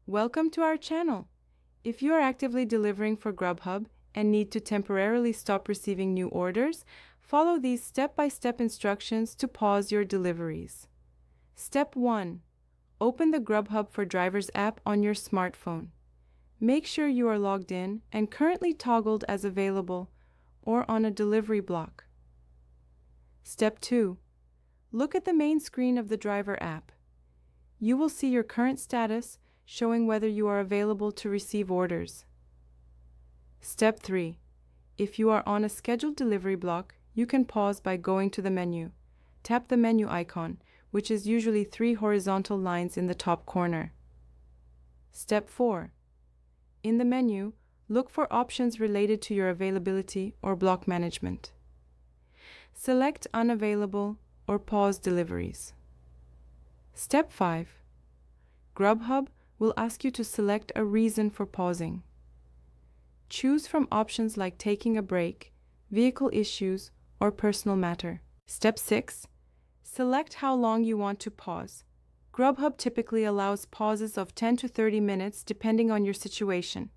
Welcome to our channel. If you are actively delivering for Grubhub and need to temporarily stop receiving new orders, follow these step-by-step instructions to pause your deliveries. Step 1. Open the Grubhub for Drivers app on your smartphone. Make sure you are logged in and currently toggled as available or on a delivery block. Step 2. Look at the main screen of the driver app. You will see your current status showing whether you are available to receive orders. Step 3. If you are on a scheduled delivery block, you can pause by going to the menu. Tap the menu icon, which is usually 3 horizontal lines in the top corner. Step 4. In the menu, look for options related to your availability or block management. Select Unavailable or Pause Deliveries. Step 5. Grubhub will ask you to select a reason for pausing. Choose from options like taking a break, vehicle issues, or personal matter. Step 6. Select how long you want to pause. Grubhub typically allows pauses of 10 to 30 minutes depending on your situation.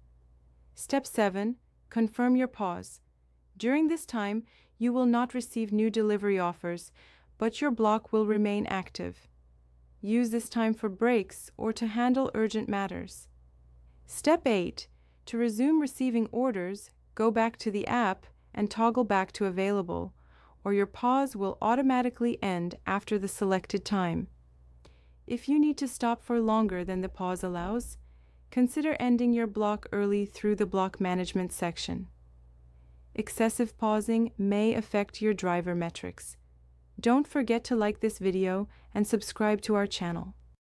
Step 7. Confirm your pause. During this time, you will not receive new delivery offers, but your block will remain active. Use this time for breaks or to handle urgent matters. Step 8. To resume receiving orders, go back to the app and toggle back to available, or your pause will automatically end after the selected time. If you need to stop for longer than the pause allows, consider ending your block early through the block management section. Excessive pausing may affect your driver metrics. Don't forget to like this video and subscribe to our channel.